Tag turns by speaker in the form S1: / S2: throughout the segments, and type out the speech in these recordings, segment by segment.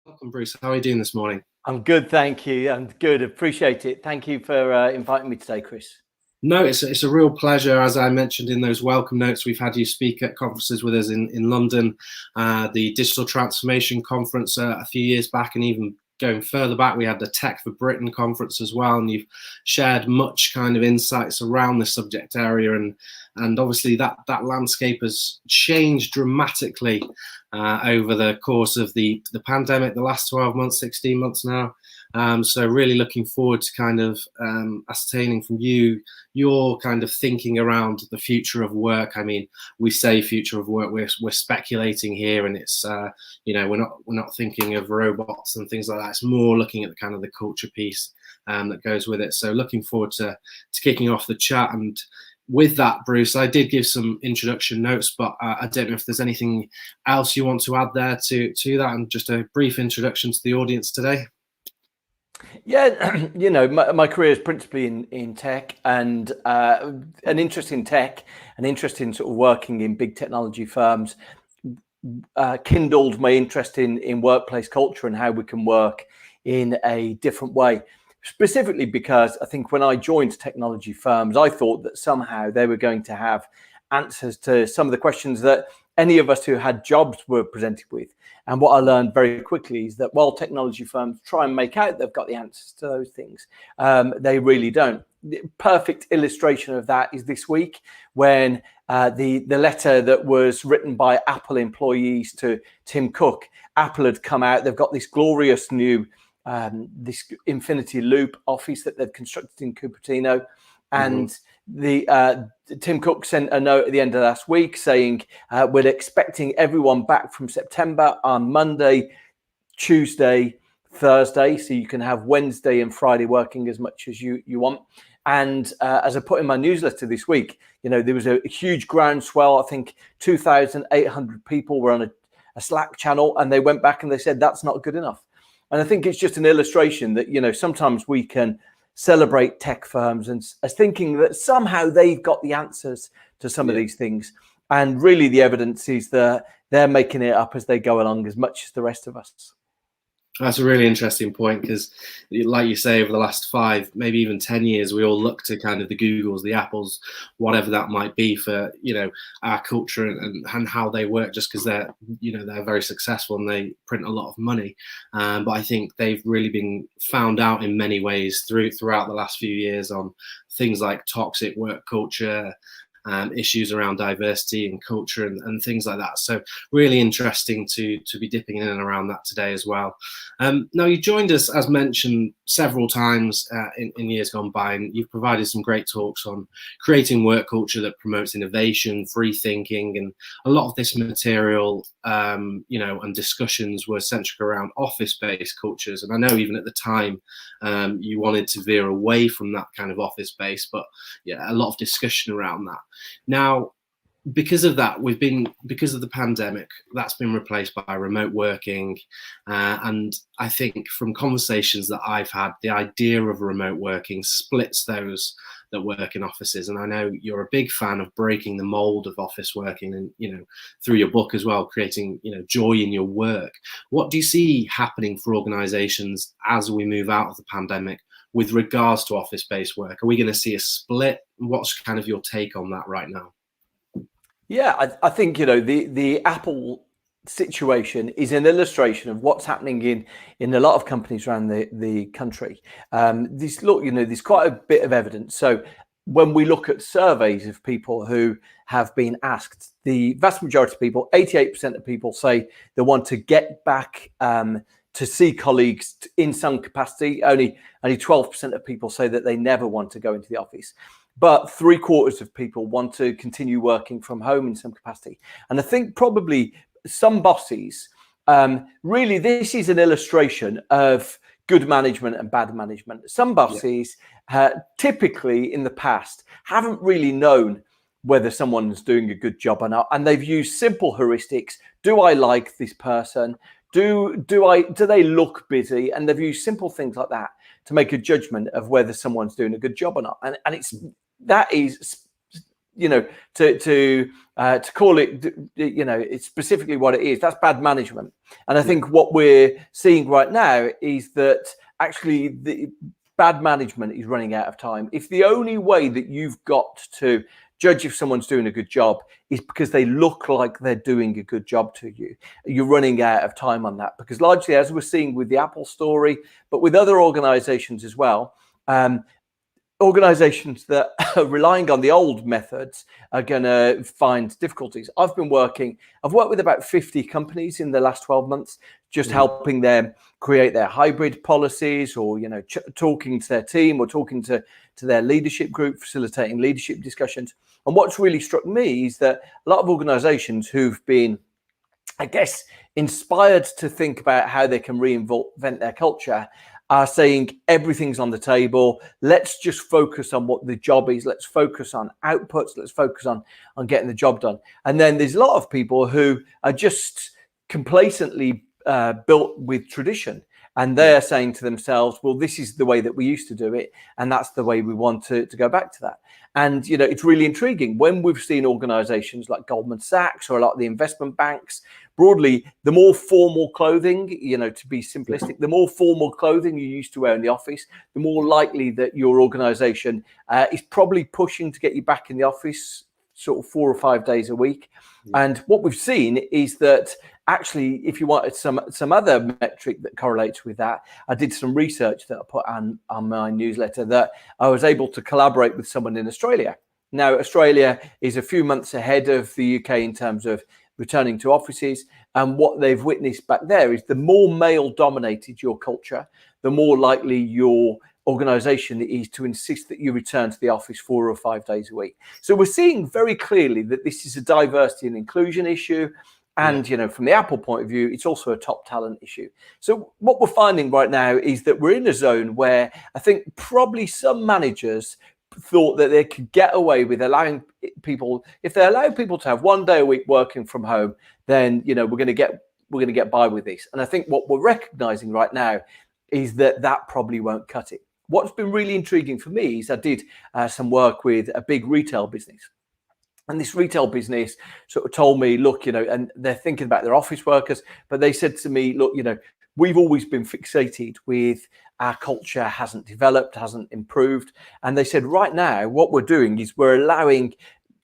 S1: Welcome, Bruce. How are you doing this morning?
S2: I'm good, thank you. I'm good, appreciate it. Thank you for inviting me today, Chris.
S1: No, it's a real pleasure. As I mentioned in those welcome notes, we've had you speak at conferences with us in London, the Digital Transformation Conference a few years back, and even going further back, we had the Tech for Britain conference as well, and you've shared much kind of insights around the subject area, and obviously that landscape has changed dramatically over the course of the pandemic, the last 12 months, 16 months now. So really looking forward to kind of ascertaining from you your kind of thinking around the future of work. I mean, we say future of work, we're speculating here, and it's we're not thinking of robots and things like that. It's more looking at the kind of the culture piece that goes with it. So looking forward to kicking off the chat. And with that, Bruce, I did give some introduction notes, but I don't know if there's anything else you want to add there to that, and just a brief introduction to the audience today.
S2: Yeah, my career is principally in tech, and an interest in tech, an interest in sort of working in big technology firms, kindled my interest in workplace culture and how we can work in a different way. Specifically because I think when I joined technology firms, I thought that somehow they were going to have answers to some of the questions that any of us who had jobs were presented with. And what I learned very quickly is that while technology firms try and make out they've got the answers to those things, they really don't. The perfect illustration of that is this week when the letter that was written by Apple employees to Tim Cook. Apple had come out, they've got this glorious new this infinity loop office that they've constructed in Cupertino, and Tim Cook sent a note at the end of last week saying we're expecting everyone back from September on Monday, Tuesday, Thursday, so you can have Wednesday and Friday working as much as you want. And as I put in my newsletter this week, there was a huge groundswell. I think 2,800 people were on a Slack channel, and they went back and they said that's not good enough. And I think it's just an illustration that, sometimes we can celebrate tech firms and as thinking that somehow they've got the answers to some of these things. And really the evidence is that they're making it up as they go along as much as the rest of us.
S1: That's a really interesting point, because like you say, over the last 5, maybe even 10 years, we all look to kind of the Googles, the Apples, whatever that might be for, our culture and how they work, just because they're very successful and they print a lot of money. But I think they've really been found out in many ways throughout the last few years on things like toxic work culture, issues around diversity and culture and things like that. So really interesting to be dipping in and around that today as well. Now, you joined us, as mentioned, several times in years gone by, and you've provided some great talks on creating work culture that promotes innovation, free thinking, and a lot of this material, and discussions were centric around office-based cultures. And I know even at the time, you wanted to veer away from that kind of office base, but a lot of discussion around that. Now, because of that, because of the pandemic, that's been replaced by remote working. And I think from conversations that I've had, the idea of remote working splits those that work in offices. And I know you're a big fan of breaking the mold of office working, and, through your book as well, creating, joy in your work. What do you see happening for organizations as we move out of the pandemic with regards to office-based work? Are we going to see a split? What's kind of your take on that right now?
S2: Yeah, I think, the Apple situation is an illustration of what's happening in a lot of companies around the country. There's quite a bit of evidence. So when we look at surveys of people who have been asked, the vast majority of people, 88% of people, say they want to get back to see colleagues in some capacity. Only 12% of people say that they never want to go into the office. But 3/4 of people want to continue working from home in some capacity. And I think probably some bosses, really this is an illustration of good management and bad management. Some bosses typically in the past haven't really known whether someone's doing a good job or not. And they've used simple heuristics. Do I like this person? Do they look busy? And they've used simple things like that to make a judgment of whether someone's doing a good job or not. And that is to call it, it's specifically what it is. That's bad management. And I think what we're seeing right now is that actually the bad management is running out of time. If the only way that you've got to judge if someone's doing a good job is because they look like they're doing a good job to you, you're running out of time on that. Because largely, as we're seeing with the Apple story, but with other organizations as well, organizations that are relying on the old methods are going to find difficulties. I've worked with about 50 companies in the last 12 months, just helping them create their hybrid policies, or, talking to their team, or talking to their leadership group, facilitating leadership discussions. And what's really struck me is that a lot of organizations who've been, I guess, inspired to think about how they can reinvent their culture are saying everything's on the table. Let's just focus on what the job is. Let's focus on outputs. Let's focus on getting the job done. And then there's a lot of people who are just complacently built with tradition. And they're saying to themselves, well, this is the way that we used to do it, and that's the way we want to go back to that. And, it's really intriguing when we've seen organizations like Goldman Sachs or a lot of the investment banks, broadly, the more formal clothing, to be simplistic, the more formal clothing you used to wear in the office, the more likely that your organization is probably pushing to get you back in the office sort of 4 or 5 days a week. And what we've seen is that actually, if you wanted some other metric that correlates with that, I did some research that I put on my newsletter, that I was able to collaborate with someone in Australia. Now, Australia is a few months ahead of the UK in terms of returning to offices. And what they've witnessed back there is the more male dominated your culture, the more likely your organization is to insist that you return to the office 4 or 5 days a week. So we're seeing very clearly that this is a diversity and inclusion issue. And, from the Apple point of view, it's also a top talent issue. So what we're finding right now is that we're in a zone where I think probably some managers thought that they could get away with allowing people, if they allow people to have 1 day a week working from home, then, we're going to get by with this. And I think what we're recognizing right now is that probably won't cut it. What's been really intriguing for me is I did some work with a big retail business. And this retail business sort of told me, look, and they're thinking about their office workers, but they said to me, look, we've always been fixated with our culture hasn't developed, hasn't improved. And they said, right now, what we're doing is we're allowing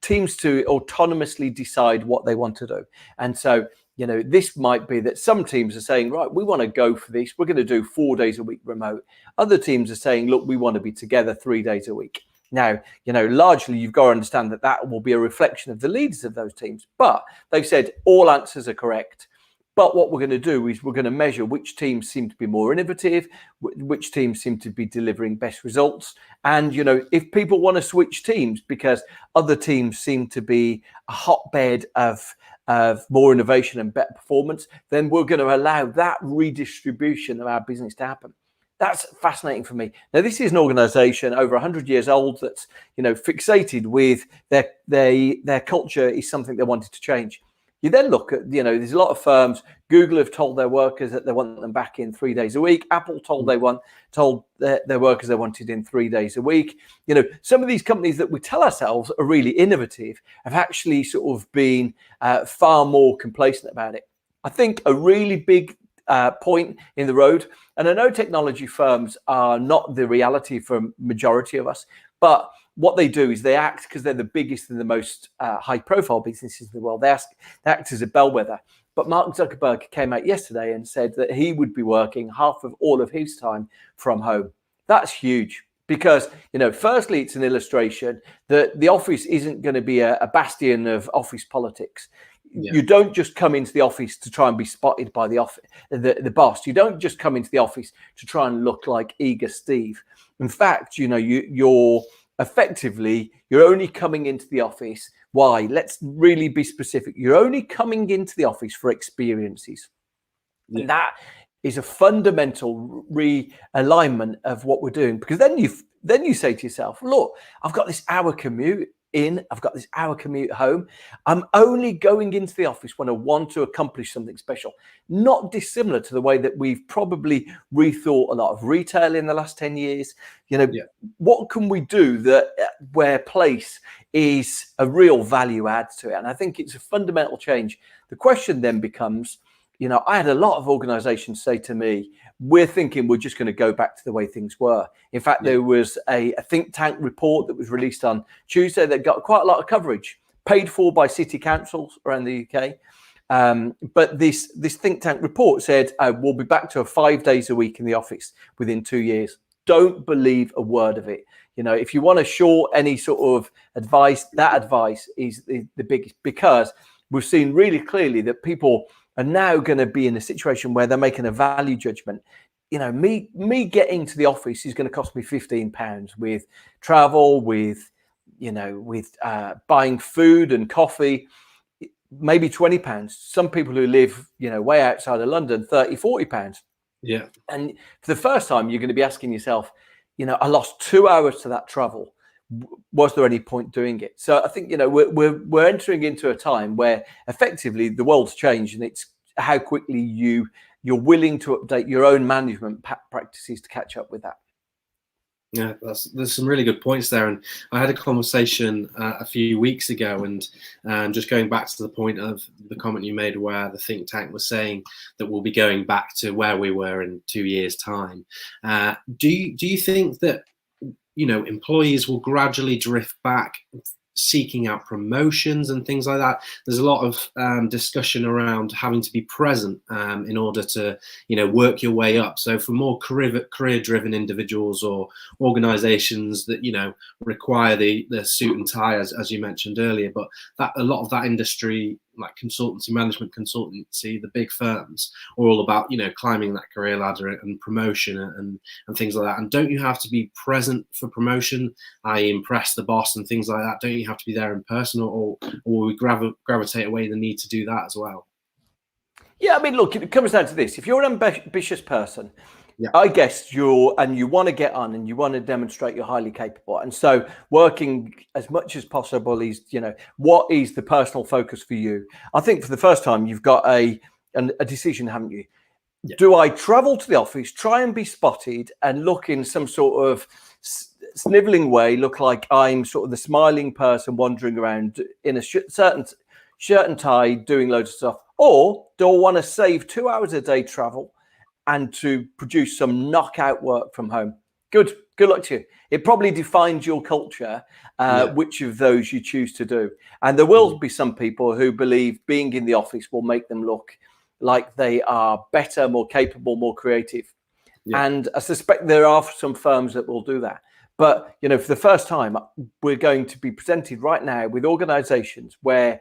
S2: teams to autonomously decide what they want to do. And so, this might be that some teams are saying, right, we want to go for this. We're going to do 4 days a week remote. Other teams are saying, look, we want to be together 3 days a week. Now, largely you've got to understand that will be a reflection of the leaders of those teams. But they've said all answers are correct. But what we're going to do is we're going to measure which teams seem to be more innovative, which teams seem to be delivering best results. And, if people want to switch teams because other teams seem to be a hotbed of more innovation and better performance, then we're going to allow that redistribution of our business to happen. That's fascinating for me. Now, this is an organization over 100 years old that's, fixated with their culture is something they wanted to change. You then look at, there's a lot of firms. Google have told their workers that they want them back in 3 days a week. Apple told their workers they wanted in 3 days a week. Some of these companies that we tell ourselves are really innovative have actually sort of been far more complacent about it. I think a really big point in the road, and I know technology firms are not the reality for a majority of us, but what they do is they act because they're the biggest and the most high-profile businesses in the world. They act as a bellwether. But Mark Zuckerberg came out yesterday and said that he would be working half of all of his time from home. That's huge because, firstly, it's an illustration that the office isn't going to be a bastion of office politics. Yeah. You don't just come into the office to try and be spotted by the boss. You don't just come into the office to try and look like eager Steve. In fact, you're effectively, you're only coming into the office. Why? Let's really be specific. You're only coming into the office for experiences. Yeah. And that is a fundamental realignment of what we're doing, because then you say to yourself, look, I've got this hour commute. in, I've got this hour commute home. I'm only going into the office when I want to accomplish something special. Not dissimilar to the way that we've probably rethought a lot of retail in the last 10 years. What can we do that where place is a real value add to it? And I think it's a fundamental change. The question then becomes, I had a lot of organizations say to me, we're thinking we're just going to go back to the way things were. In fact, there was a think tank report that was released on Tuesday that got quite a lot of coverage, paid for by city councils around the UK. But this think tank report said, we'll be back to 5 days a week in the office within 2 years. Don't believe a word of it. If you want to short any sort of advice, that advice is the biggest, because we've seen really clearly that people are now going to be in a situation where they're making a value judgment. Me getting to the office is going to cost me £15 with travel, with buying food and coffee, maybe £20. Some people who live, way outside of London, £30-40.
S1: Yeah.
S2: And for the first time, you're going to be asking yourself, I lost 2 hours to that travel. Was there any point doing it? So I think, we're entering into a time where effectively the world's changed, and it's how quickly you're willing to update your own management practices to catch up with that.
S1: Yeah, there's some really good points there. And I had a conversation a few weeks ago, and just going back to the point of the comment you made where the think tank was saying that we'll be going back to where we were in 2 years' time. Do you think that, employees will gradually drift back, seeking out promotions and things like that? There's a lot of discussion around having to be present in order to, work your way up. So for more career-driven individuals or organizations that, require the suit and tie, as you mentioned earlier, but that a lot of that industry, like consultancy, management consultancy, the big firms, are all about, climbing that career ladder and promotion and things like that. And don't you have to be present for promotion, i.e. impress the boss and things like that? Don't you have to be there in person, or will we gravitate away the need to do that as well?
S2: Yeah, I mean, look, it comes down to this. If you're an ambitious person, I guess you want to get on and you want to demonstrate you're highly capable. And so working as much as possible is, what is the personal focus for you? I think for the first time, you've got a decision, haven't you? Yeah. Do I travel to the office, try and be spotted and look in some sort of sniveling way, look like I'm sort of the smiling person wandering around in a certain shirt and tie doing loads of stuff? Or do I want to save 2 hours a day travel and to produce some knockout work from home? Good luck to you. It probably defines your culture, which of those you choose to do. And there will be some people who believe being in the office will make them look like they are better, more capable, more creative. Yeah. And I suspect there are some firms that will do that. But, for the first time, we're going to be presented right now with organizations where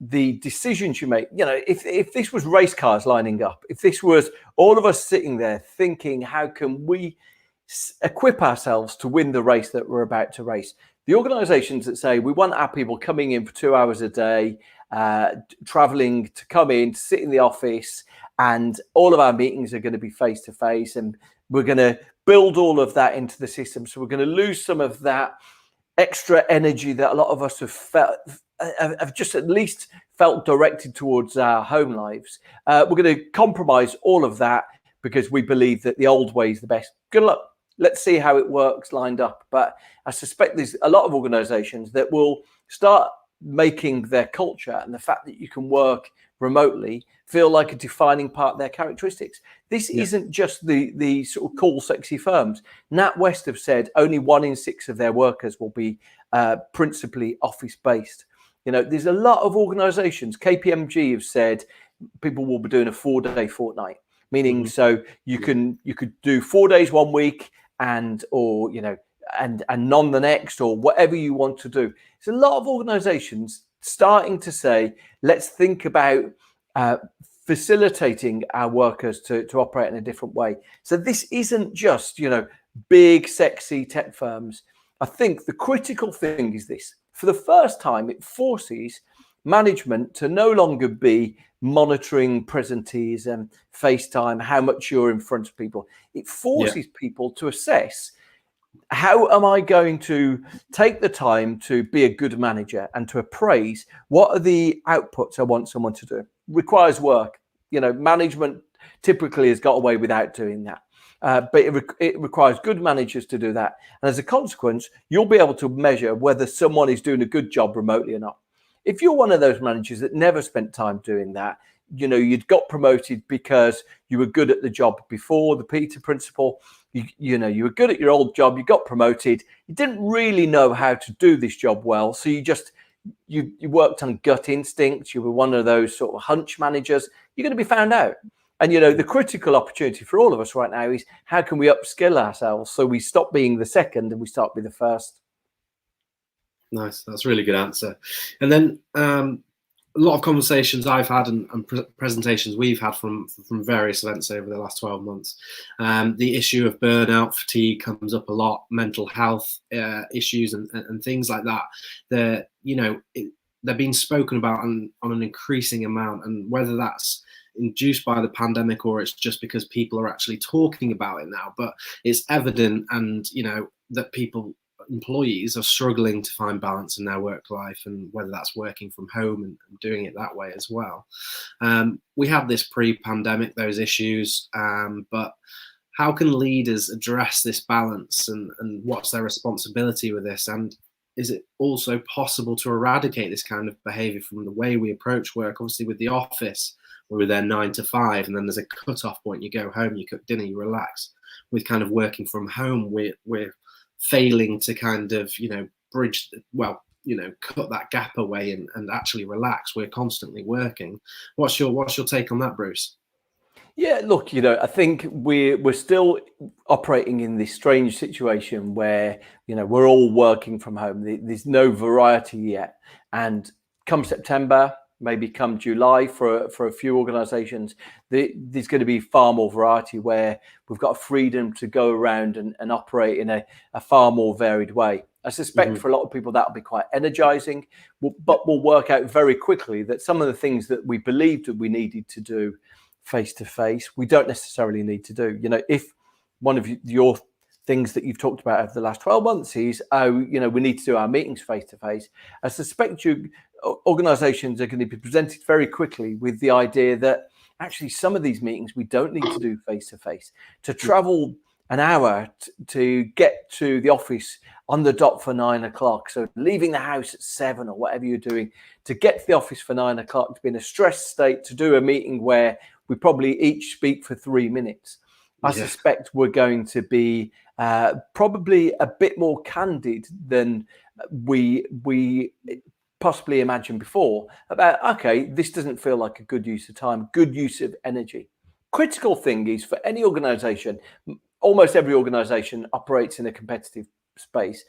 S2: the decisions you make, if this was race cars lining up, if this was all of us sitting there thinking, how can we equip ourselves to win the race that we're about to race? The organizations that say we want our people coming in for 2 hours a day, traveling to come in, to sit in the office, and all of our meetings are going to be face to face, and we're going to build all of that into the system. So we're going to lose some of that extra energy that a lot of us have just at least felt directed towards our home lives. We're going to compromise all of that because we believe that the old way is the best. Good luck. Let's see how it works lined up. But I suspect there's a lot of organizations that will start making their culture and the fact that you can work remotely feel like a defining part of their characteristics. This isn't just the sort of cool, sexy firms. NatWest have said only 1 in 6 of their workers will be principally office-based. There's a lot of organizations. KPMG have said people will be doing a 4-day fortnight, meaning so you could do 4 days 1 week and none the next, or whatever you want to do. There's a lot of organizations starting to say, let's think about facilitating our workers to operate in a different way. So this isn't just, big, sexy tech firms. I think the critical thing is this. For the first time, it forces management to no longer be monitoring presentees and FaceTime, how much you're in front of people. It forces people to assess, how am I going to take the time to be a good manager and to appraise what are the outputs I want someone to do? Requires work. Management typically has got away without doing that. But it requires good managers to do that. And as a consequence, you'll be able to measure whether someone is doing a good job remotely or not. If you're one of those managers that never spent time doing that, you'd got promoted because you were good at the job before, the Peter principle. You were good at your old job, you got promoted, you didn't really know how to do this job well, so you worked on gut instincts, you were one of those sort of hunch managers, you're going to be found out. And the critical opportunity for all of us right now is how can we upskill ourselves so we stop being the second and we start with the first.
S1: Nice, that's a really good answer. And then a lot of conversations I've had and presentations we've had from various events over the last 12 months. The issue of burnout fatigue comes up a lot, mental health issues and things like that. They're being spoken about on an increasing amount, and whether that's induced by the pandemic or it's just because people are actually talking about it now, but it's evident, and that employees are struggling to find balance in their work life, and whether that's working from home and doing it that way as well. We had this pre-pandemic, those issues, but how can leaders address this balance, and what's their responsibility with this? And is it also possible to eradicate this kind of behavior from the way we approach work? Obviously with the office, we're there 9 to 5, and then there's a cut-off point. You go home, you cook dinner, you relax. With kind of working from home, we're failing to kind of cut that gap away and actually relax. We're constantly working. What's your take on that, Bruce?
S2: Yeah, look, I think we're still operating in this strange situation where we're all working from home. There's no variety yet, and come September, maybe come July for a few organizations, there's going to be far more variety, where we've got freedom to go around and operate in a far more varied way. I suspect for a lot of people that'll be quite energizing, but we'll work out very quickly that some of the things that we believed that we needed to do face to face, we don't necessarily need to do. If one of your things that you've talked about over the last 12 months is, we need to do our meetings face to face, I suspect organizations are going to be presented very quickly with the idea that actually some of these meetings we don't need to do face to face. To travel an hour to get to the office on the dot for 9 o'clock, so leaving the house at 7 or whatever you're doing, to get to the office for 9 o'clock, to be in a stressed state, to do a meeting where we probably each speak for 3 minutes. I suspect we're going to be probably a bit more candid than we possibly imagined before about, okay, this doesn't feel like a good use of time, good use of energy. Critical thing is, for any organization, almost every organization operates in a competitive space,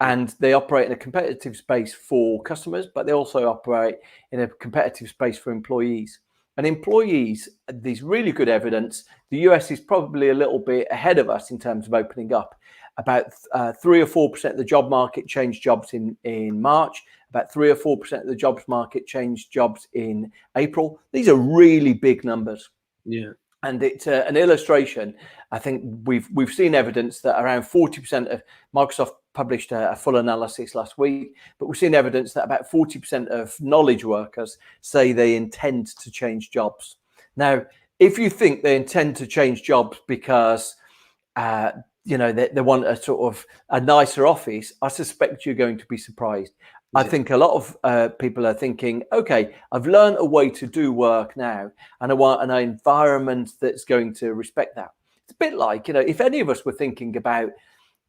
S2: and they operate in a competitive space for customers, but they also operate in a competitive space for employees. And employees, there's really good evidence. The US is probably a little bit ahead of us in terms of opening up. About 3 or 4% of the job market changed jobs in March. About 3 or 4% of the jobs market changed jobs in April. These are really big numbers.
S1: Yeah.
S2: And it's an illustration. I think we've seen evidence that around 40% of Microsoft published a full analysis last week, but we've seen evidence that about 40% of knowledge workers say they intend to change jobs. Now, if you think they intend to change jobs because they want a sort of a nicer office, I suspect you're going to be surprised. I think a lot of people are thinking, okay, I've learned a way to do work now, and I want an environment that's going to respect that. It's a bit like, if any of us were thinking about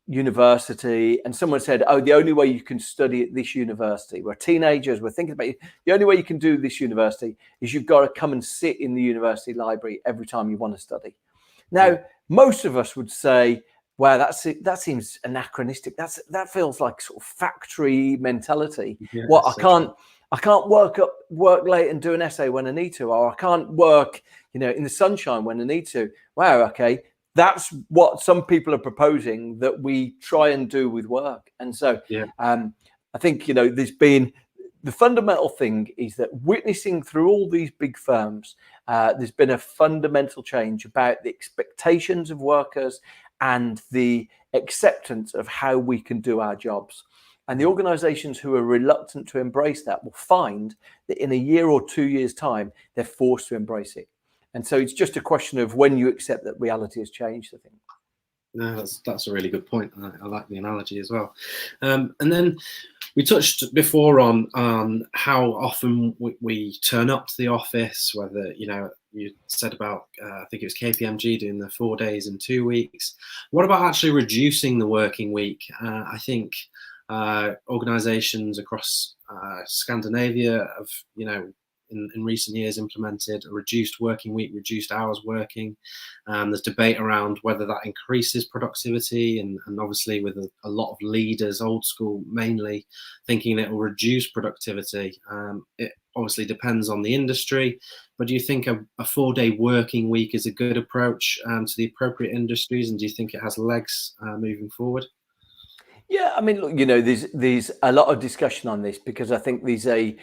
S2: university and someone said, oh, the only way you can study at this university, we're teenagers, we're thinking about the only way you can do this university is you've got to come and sit in the university library every time you want to study. Now, most of us would say, wow, that seems anachronistic. That feels like sort of factory mentality. Yeah, I can't work late and do an essay when I need to, or I can't work, in the sunshine when I need to. Wow, okay, that's what some people are proposing that we try and do with work. And so, I think there's been the fundamental thing is that witnessing through all these big firms, there's been a fundamental change about the expectations of workers and the acceptance of how we can do our jobs. And the organizations who are reluctant to embrace that will find that in a year or 2 years' time, they're forced to embrace it. And so it's just a question of when you accept that reality has changed, I think.
S1: No, that's a really good point. I like the analogy as well. And then we touched before on how often we turn up to the office, whether, you said about, I think it was KPMG doing the 4 days in 2 weeks. What about actually reducing the working week? I think organizations across Scandinavia have, in recent years implemented a reduced working week, reduced hours working. There's debate around whether that increases productivity, and obviously with a lot of leaders, old school mainly, thinking it will reduce productivity. It obviously depends on the industry, but do you think a 4-day working week is a good approach to the appropriate industries, and do you think it has legs moving forward?
S2: Yeah, I mean, look, there's a lot of discussion on this because I think there's a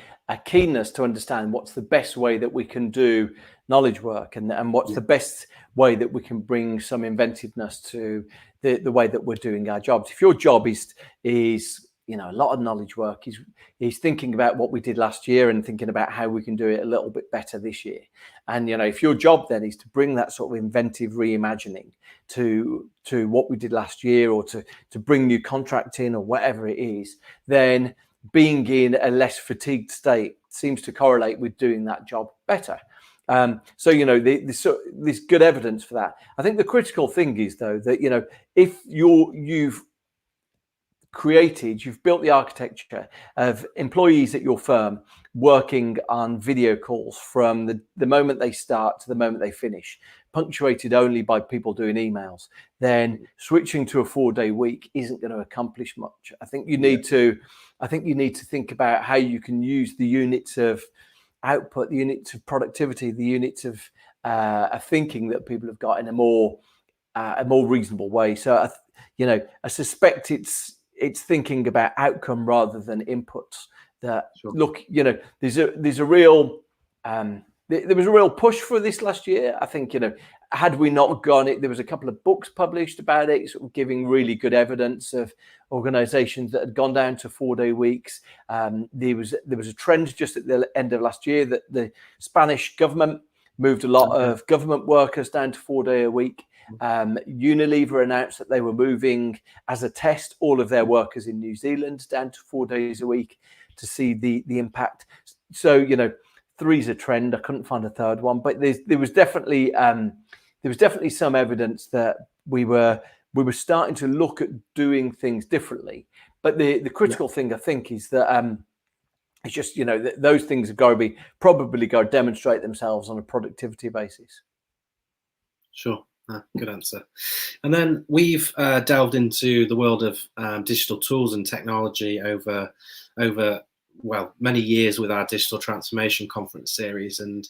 S2: keenness to understand what's the best way that we can do knowledge work, and what's the best way that we can bring some inventiveness to the way that we're doing our jobs. If your job is a lot of knowledge work, is thinking about what we did last year and thinking about how we can do it a little bit better this year. And if your job then is to bring that sort of inventive reimagining to what we did last year, or to bring new contract in, or whatever it is, then being in a less fatigued state seems to correlate with doing that job better. So there's good evidence for that. I think the critical thing is, though, that if you've built the architecture of employees at your firm working on video calls from the moment they start to the moment they finish, punctuated only by people doing emails, then switching to a 4-day week isn't going to accomplish much. I think you need to think about how you can use the units of output, the units of productivity, the units of thinking that people have got in a more reasonable way. So I suspect it's thinking about outcome rather than inputs. That Sure. Look, there's a real there was a real push for this last year. I think had we not gone it, there was a couple of books published about it, sort of giving really good evidence of organisations that had gone down to 4-day weeks. There was a trend just at the end of last year that the Spanish government moved a lot of government workers down to 4-day a week. Unilever announced that they were moving as a test all of their workers in New Zealand down to 4 days a week to see the impact. So 3's a trend. I couldn't find a third one, but there was definitely some evidence that we were starting to look at doing things differently. But the critical thing, I think, is that it's just that those things have got to probably demonstrate themselves on a productivity basis.
S1: Sure. Good answer. And then we've delved into the world of digital tools and technology over many years with our digital transformation conference series, and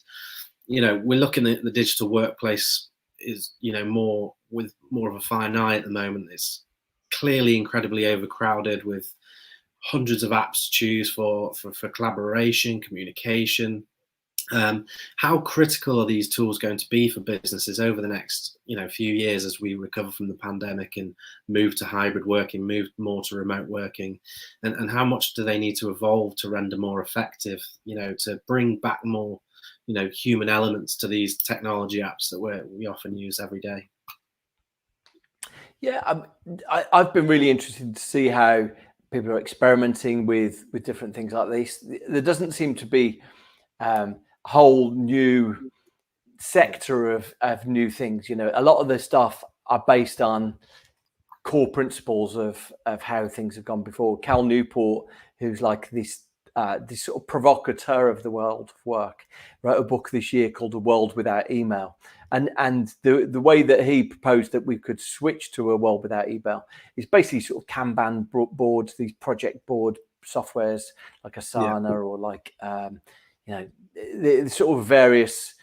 S1: we're looking at the digital workplace is more of a fine eye at the moment. It's clearly incredibly overcrowded with hundreds of apps to choose for collaboration, communication. How critical are these tools going to be for businesses over the next few years as we recover from the pandemic and move to hybrid working, move more to remote working, and how much do they need to evolve to render more effective, to bring back more human elements to these technology apps that we often use every day?
S2: Yeah, I've been really interested to see how people are experimenting with different things like this. There doesn't seem to be whole new sector of new things. A lot of the stuff are based on core principles of how things have gone before. Cal Newport, who's like this sort of provocateur of the world of work, wrote a book this year called The World Without Email. And the way that he proposed that we could switch to a world without email is basically sort of Kanban boards, these project board softwares like Asana or like the sort of various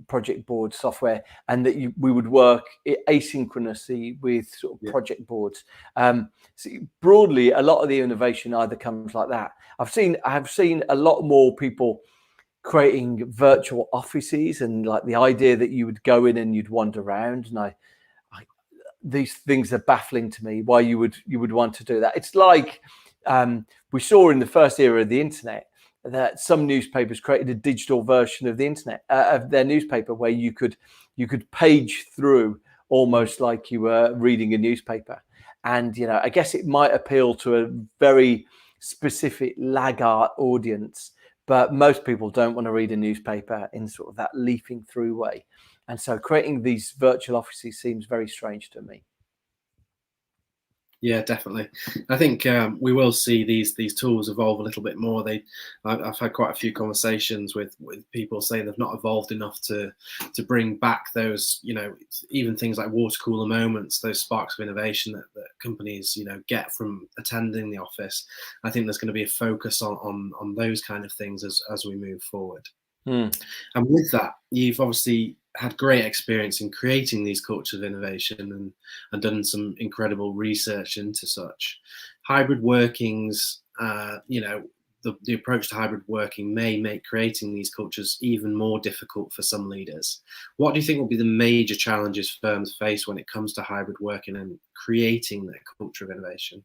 S2: project board software, and that we would work asynchronously with sort of project boards. So broadly, a lot of the innovation either comes like that. I have seen a lot more people creating virtual offices, and like the idea that you would go in and you'd wander around. And these things are baffling to me. Why you would want to do that? It's like we saw in the first era of the internet that some newspapers created a digital version of the internet of their newspaper, where you could page through almost like you were reading a newspaper. And I guess it might appeal to a very specific laggard audience, but most people don't want to read a newspaper in sort of that leafing through way. And so creating these virtual offices seems very strange to me.
S1: Yeah, definitely. I think we will see these tools evolve a little bit more. I've had quite a few conversations with people saying they've not evolved enough to bring back those, even things like water cooler moments, those sparks of innovation that companies, get from attending the office. I think there's going to be a focus on those kind of things as we move forward. And with that, you've obviously had great experience in creating these cultures of innovation and done some incredible research into such. Hybrid workings, the approach to hybrid working may make creating these cultures even more difficult for some leaders. What do you think will be the major challenges firms face when it comes to hybrid working and creating that culture of innovation?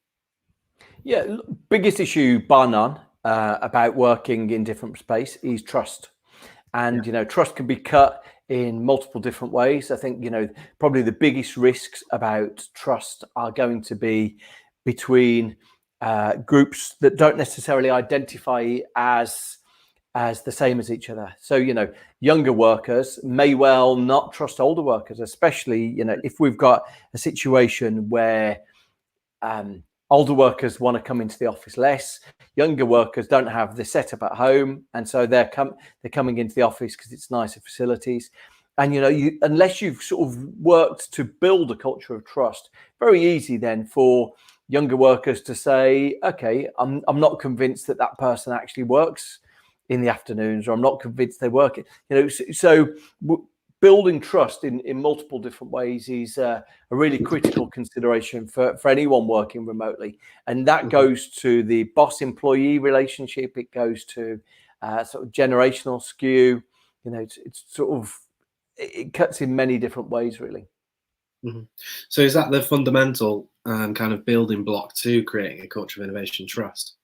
S2: Yeah, biggest issue bar none about working in different space is trust. And, trust can be cut in multiple different ways. I think, probably the biggest risks about trust are going to be between groups that don't necessarily identify as the same as each other. So, younger workers may well not trust older workers, especially, if we've got a situation where older workers want to come into the office less. Younger workers don't have the setup at home, and so they're coming into the office because it's nicer facilities. And unless you've sort of worked to build a culture of trust, very easy then for younger workers to say, okay, I'm not convinced that person actually works in the afternoons, or I'm not convinced they work. Building trust in multiple different ways is a really critical consideration for anyone working remotely. And that goes to the boss-employee relationship. It goes to sort of generational skew. It cuts in many different ways, really.
S1: Mm-hmm. So is that the fundamental kind of building block to creating a culture of innovation, trust?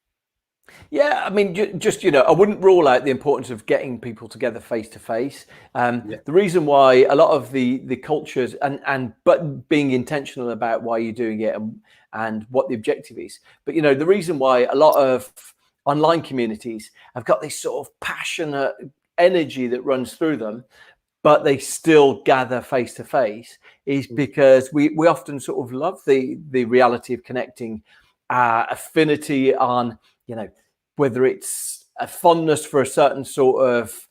S2: Yeah, I mean, just I wouldn't rule out the importance of getting people together face to face. The reason why a lot of the cultures but being intentional about why you're doing it and what the objective is. But the reason why a lot of online communities have got this sort of passionate energy that runs through them, but they still gather face to face, is because we often sort of love the reality of connecting, affinity on, whether it's a fondness for a certain sort of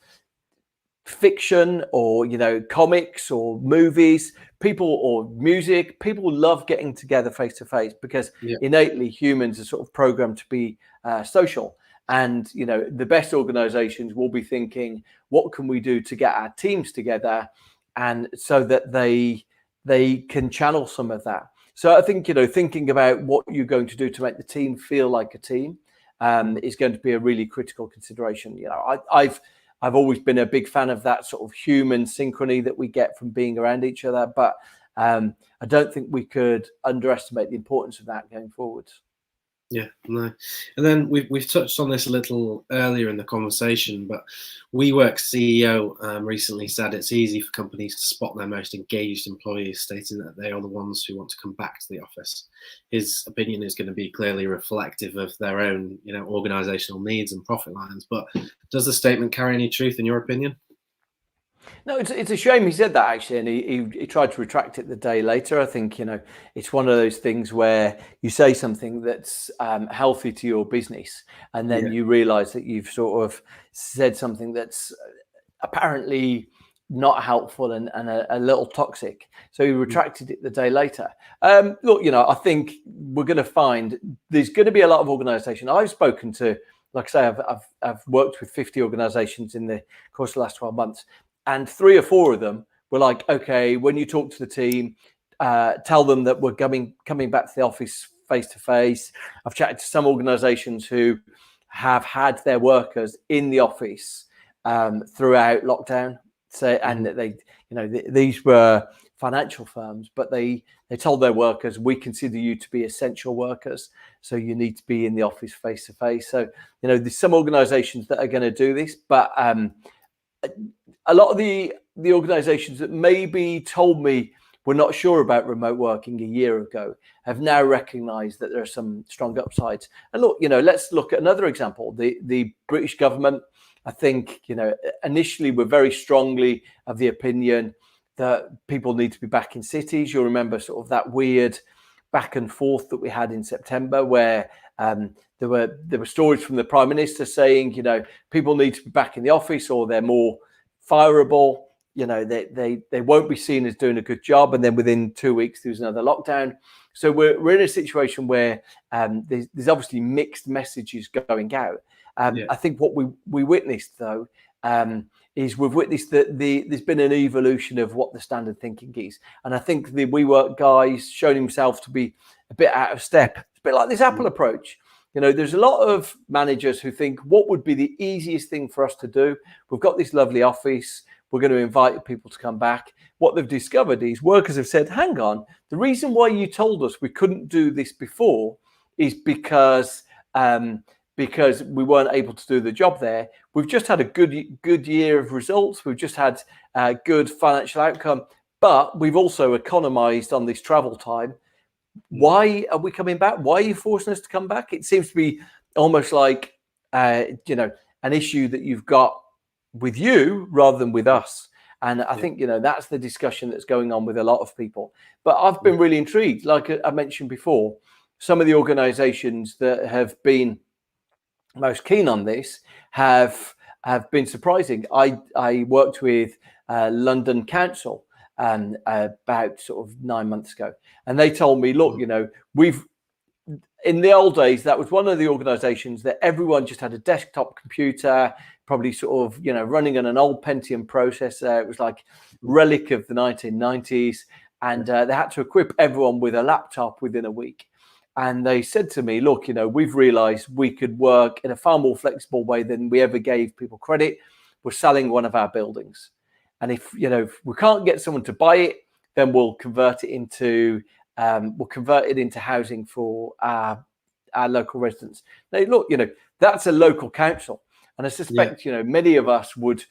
S2: fiction or, comics or movies, or music. People love getting together face to face because innately humans are sort of programmed to be social. And, the best organizations will be thinking, what can we do to get our teams together, and so that they can channel some of that. So I think, thinking about what you're going to do to make the team feel like a team is going to be a really critical consideration. I've always been a big fan of that sort of human synchrony that we get from being around each other, but I don't think we could underestimate the importance of that going forwards.
S1: Yeah, no. And then we've touched on this a little earlier in the conversation, but WeWork's CEO recently said it's easy for companies to spot their most engaged employees, stating that they are the ones who want to come back to the office. His opinion is going to be clearly reflective of their own, organizational needs and profit lines. But does the statement carry any truth in your opinion?
S2: No, it's a shame he said that, actually, and he tried to retract it the day later. I think it's one of those things where you say something that's healthy to your business, and then you realise that you've sort of said something that's apparently not helpful and a little toxic. So he retracted it the day later. Look, I think we're going to find there's going to be a lot of organisations. I've spoken to, like I say, I've worked with 50 organisations in the course of the last 12 months. And 3 or 4 of them were like, okay, when you talk to the team, tell them that we're coming back to the office face to face. I've chatted to some organizations who have had their workers in the office throughout lockdown. say, and they, these were financial firms, but they told their workers, we consider you to be essential workers, so you need to be in the office face to face. So there's some organizations that are going to do this, but a lot of the organizations that maybe told me we're not sure about remote working a year ago have now recognized that there are some strong upsides. And look, let's look at another example. The British government, I think, initially were very strongly of the opinion that people need to be back in cities. You'll remember sort of that weird back and forth that we had in September, where there were stories from the Prime Minister saying, people need to be back in the office or they're more fireable. They won't be seen as doing a good job. And then within 2 weeks, there was another lockdown. So we're in a situation where there's obviously mixed messages going out. I think what we witnessed, though, is we've witnessed that there's been an evolution of what the standard thinking is. And I think the WeWork guy's shown himself to be a bit out of step. It's a bit like this Apple approach. There's a lot of managers who think, what would be the easiest thing for us to do? We've got this lovely office. We're going to invite people to come back. What they've discovered is workers have said, hang on, the reason why you told us we couldn't do this before is because we weren't able to do the job there. We've just had a good year of results. We've just had a good financial outcome, but we've also economized on this travel time. Why are we coming back? Why are you forcing us to come back? It seems to be almost like, an issue that you've got with you rather than with us. And I think, that's the discussion that's going on with a lot of people. But I've been really intrigued. Like I mentioned before, some of the organizations that have been most keen on this have been surprising. I worked with London Council about sort of 9 months ago, and they told me, look, we've, in the old days, that was one of the organizations that everyone just had a desktop computer, probably sort of, running on an old Pentium processor. It was like relic of the 1990s. And they had to equip everyone with a laptop within a week. And they said to me, look, we've realized we could work in a far more flexible way than we ever gave people credit. We're selling one of our buildings. And if we can't get someone to buy it, then we'll convert it into housing for our local residents. Now, look, that's a local council. And I suspect, many of us would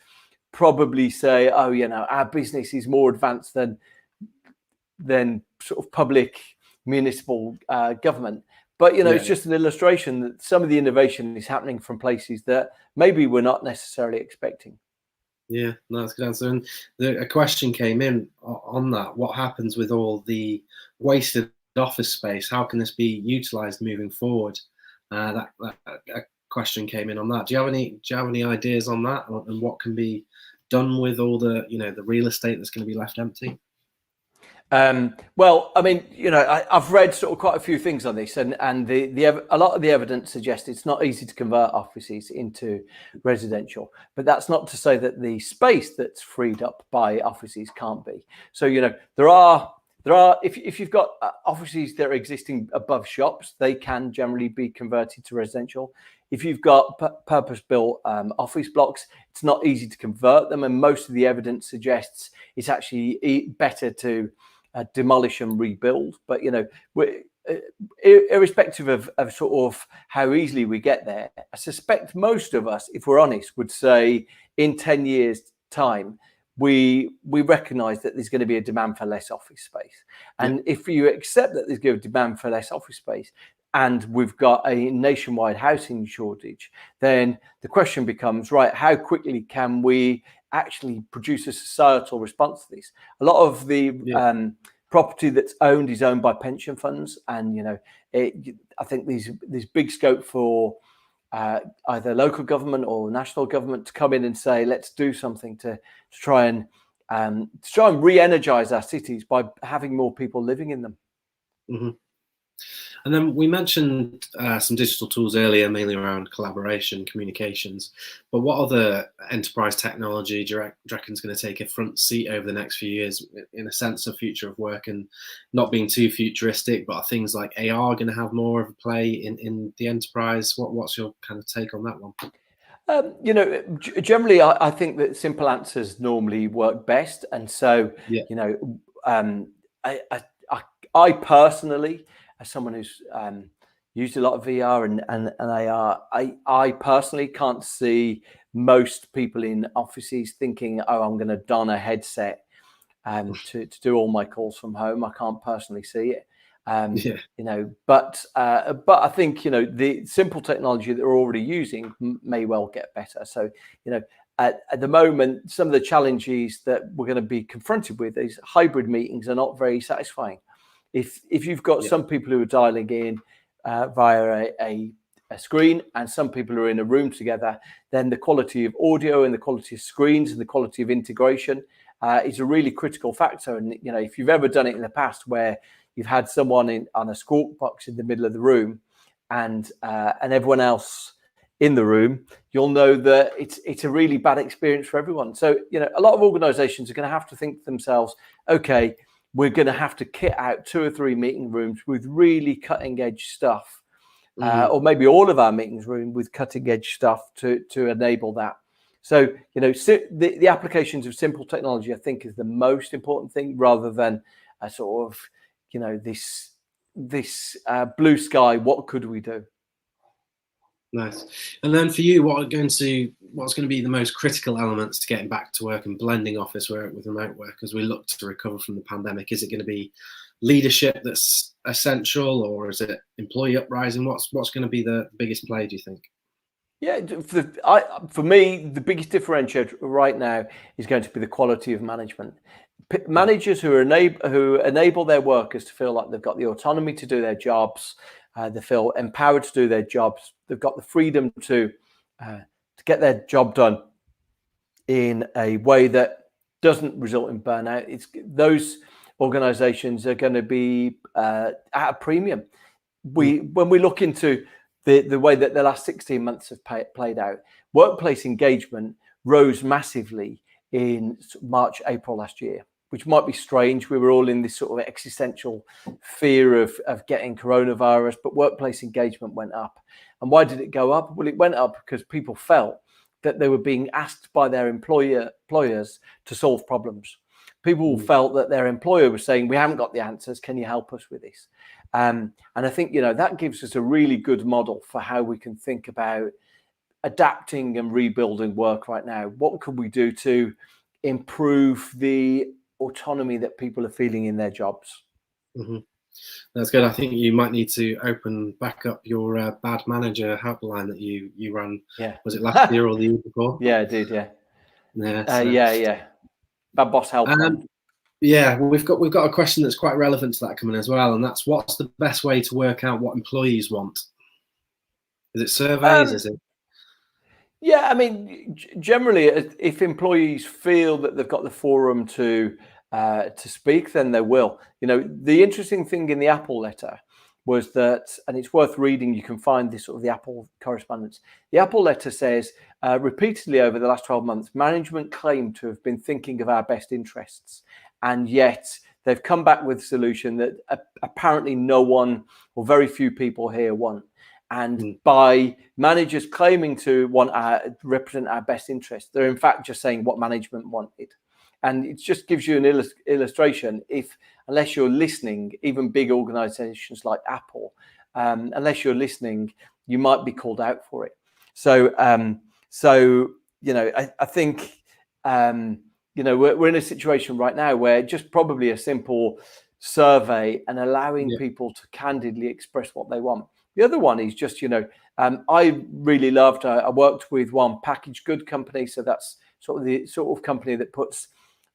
S2: probably say, oh, our business is more advanced than sort of public municipal government. But, it's just an illustration that some of the innovation is happening from places that maybe we're not necessarily expecting.
S1: Yeah, no, that's a good answer. And a question came in on that. What happens with all the wasted office space? How can this be utilized moving forward? A question came in on that. Do you have any ideas on that, and what can be done with all the the real estate that's going to be left empty?
S2: Well, I mean, I've read sort of quite a few things on this, and a lot of the evidence suggests it's not easy to convert offices into residential. But that's not to say that the space that's freed up by offices can't be. So, there are if you've got offices that are existing above shops, they can generally be converted to residential. If you've got purpose-built office blocks, it's not easy to convert them, and most of the evidence suggests it's actually better to demolish and rebuild. But irrespective of sort of how easily we get there, I suspect most of us, if we're honest, would say in 10 years' time, we recognize that there's going to be a demand for less office space. And if you accept that there's going to be a demand for less office space, and we've got a nationwide housing shortage, then the question becomes, right, how quickly can we actually produce a societal response to this? A lot of the property that's owned is owned by pension funds, and I think there's big scope for either local government or national government to come in and say, let's do something to try and re-energize our cities by having more people living in them.
S1: Mm-hmm. And then we mentioned some digital tools earlier, mainly around collaboration, communications. But what other enterprise technology do you reckon is going to take a front seat over the next few years, in a sense of future of work, and not being too futuristic, but are things like AR going to have more of a play in the enterprise? What's your kind of take on that one?
S2: Generally, I think that simple answers normally work best, and so
S1: Yeah.
S2: I, I, I personally, as someone who's used a lot of VR and AR, I personally can't see most people in offices thinking, oh, I'm going to don a headset to do all my calls from home. I can't personally see it.
S1: Yeah.
S2: But I think the simple technology that we're already using may well get better. So at the moment, some of the challenges that we're going to be confronted with is hybrid meetings are not very satisfying. If you've got some people who are dialing in via a screen and some people who are in a room together, then the quality of audio and the quality of screens and the quality of integration is a really critical factor. And if you've ever done it in the past where you've had someone on a squawk box in the middle of the room and everyone else in the room, you'll know that it's a really bad experience for everyone. So a lot of organizations are going to have to think to themselves, okay, we're going to have to kit out 2 or 3 meeting rooms with really cutting edge stuff, or maybe all of our meetings room with cutting edge stuff to enable that. So the applications of simple technology, I think, is the most important thing, rather than a sort of this blue sky. What could we do?
S1: Nice. And then for you, what's going to be the most critical elements to getting back to work and blending office work with remote work as we look to recover from the pandemic? Is it going to be leadership that's essential, or is it employee uprising? What's going to be the biggest play, do you think?
S2: Yeah, for me, the biggest differentiator right now is going to be the quality of management. Managers who enable their workers to feel like they've got the autonomy to do their jobs, they feel empowered to do their jobs, they've got the freedom to get their job done in a way that doesn't result in burnout. Those organizations are going to be at a premium. When we look into the way that the last 16 months have played out, workplace engagement rose massively in March, April last year, which might be strange. We were all in this sort of existential fear of getting coronavirus, but workplace engagement went up. And why did it go up? Well, it went up because people felt that they were being asked by their employers to solve problems. People felt that their employer was saying, we haven't got the answers, can you help us with this? And I think, that gives us a really good model for how we can think about adapting and rebuilding work right now. What could we do to improve the autonomy that people are feeling in their jobs?
S1: Mm-hmm. That's good. I think you might need to open back up your bad manager helpline that you ran.
S2: Yeah.
S1: Was it last year or the year before?
S2: Yeah, I did. Yeah.
S1: Yeah.
S2: Bad boss helpline.
S1: Yeah, well, we've got a question that's quite relevant to that coming as well, and that's what's the best way to work out what employees want? Is it surveys? Is it?
S2: Yeah, I mean, generally, if employees feel that they've got the forum to speak, then they will. The interesting thing in the Apple letter was that, and it's worth reading. You can find this sort of the Apple correspondence. The Apple letter says repeatedly over the last 12 months, management claimed to have been thinking of our best interests, and yet they've come back with a solution that apparently no one or very few people here want. And by managers claiming to represent our best interests, they're in fact just saying what management wanted. And it just gives you an illustration. Unless you're listening, even big organizations like Apple, unless you're listening, you might be called out for it. So I think we're in a situation right now where just probably a simple survey and allowing people to candidly express what they want. The other one is just, I really loved, I worked with one packaged good company. So that's sort of company that puts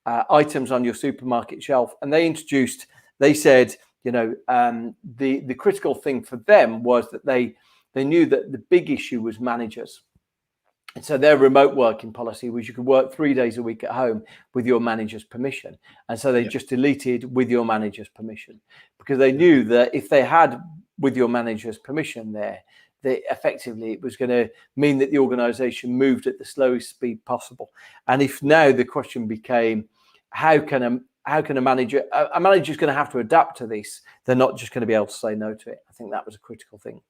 S2: items on your supermarket shelf. And they said, the critical thing for them was that they knew that the big issue was managers. And so their remote working policy was you could work 3 days a week at home with your manager's permission. And so they just deleted with your manager's permission, because they knew that if they had with your manager's permission there, that effectively it was going to mean that the organization moved at the slowest speed possible. And if now the question became, how can a manager's going to have to adapt to this? They're not just going to be able to say no to it. I think that was a critical thing.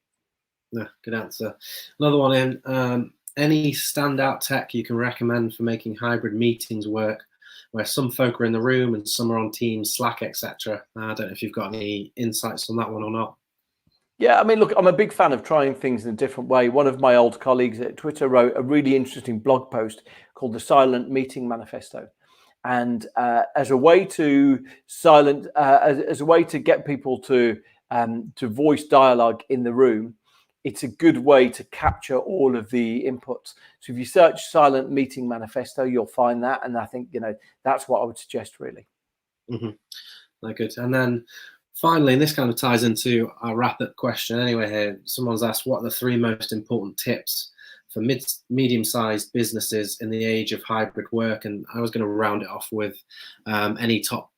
S1: Yeah, good answer. Another one in. any standout tech you can recommend for making hybrid meetings work, where some folk are in the room and some are on Teams, Slack, etc.? I don't know if you've got any insights on that one or not.
S2: Yeah, I mean, look, I'm a big fan of trying things in a different way. One of my old colleagues at Twitter wrote a really interesting blog post called the Silent Meeting Manifesto. And as a way to as a way to get people to voice dialogue in the room, it's a good way to capture all of the inputs. So if you search Silent Meeting Manifesto, you'll find that. And I think, that's what I would suggest, really.
S1: Mm-hmm. Very good. And then finally, and this kind of ties into our wrap-up question anyway here, someone's asked, what are the 3 most important tips for medium-sized businesses in the age of hybrid work? And I was going to round it off with any top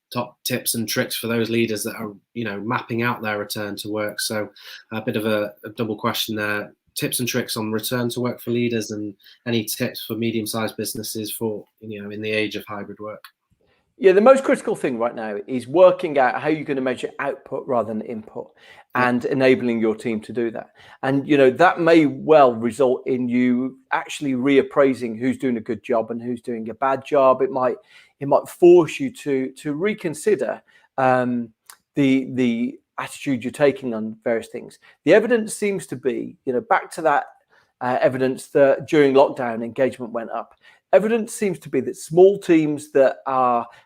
S1: tips and tricks for those leaders that are, mapping out their return to work. So a bit of a double question there. Tips and tricks on return to work for leaders, and any tips for medium-sized businesses for, in the age of hybrid work.
S2: Yeah, the most critical thing right now is working out how you're going to measure output rather than input, and enabling your team to do that. And, that may well result in you actually reappraising who's doing a good job and who's doing a bad job. It might force you to reconsider the attitude you're taking on various things. The evidence seems to be, back to that evidence that during lockdown engagement went up. Evidence seems to be that small teams that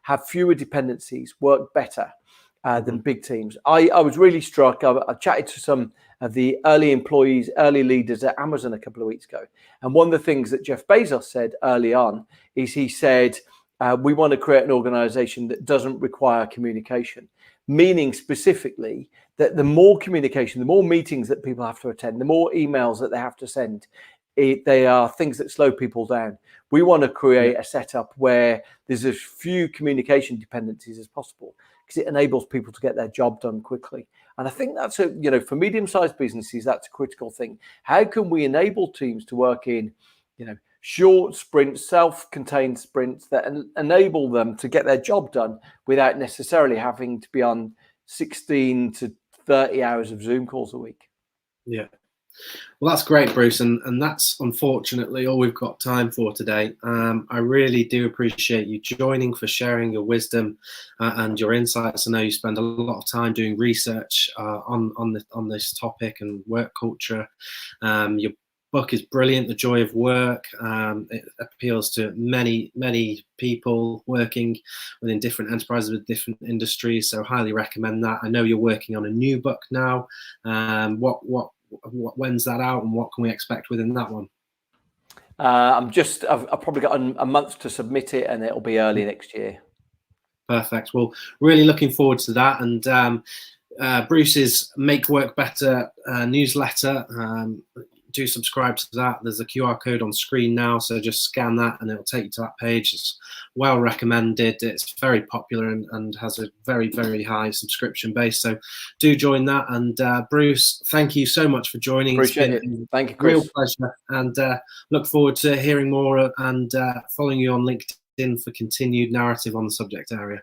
S2: have fewer dependencies work better than big teams. I was really struck. I chatted to some of the early employees, early leaders at Amazon a couple of weeks ago. And one of the things that Jeff Bezos said early on is he said, we want to create an organization that doesn't require communication, meaning specifically that the more communication, the more meetings that people have to attend, the more emails that they have to send, they are things that slow people down. We want to create a setup where there's as few communication dependencies as possible, because it enables people to get their job done quickly. And I think that's for medium-sized businesses, that's a critical thing. How can we enable teams to work in, short sprints, self-contained sprints that enable them to get their job done without necessarily having to be on 16 to 30 hours of Zoom calls a week?
S1: Yeah. Well, that's great, Bruce, and that's unfortunately all we've got time for today. I really do appreciate you joining, for sharing your wisdom and your insights. I know you spend a lot of time doing research on this topic and work culture. Your book is brilliant, The Joy of Work. It appeals to many people working within different enterprises with different industries, so highly recommend that. I know you're working on a new book now. When's that out, and what can we expect within that one?
S2: I've probably got a month to submit it, and it'll be early next year.
S1: Perfect. Well, really looking forward to that. And Bruce's Make Work Better newsletter, do subscribe to that. There's a QR code on screen now, so just scan that and it'll take you to that page. It's well recommended. It's very popular and has a very high subscription base, so do join that. And Bruce, thank you so much for joining.
S2: Appreciate it. Thank you, Chris.
S1: Real pleasure, and look forward to hearing more and following you on LinkedIn for continued narrative on the subject area.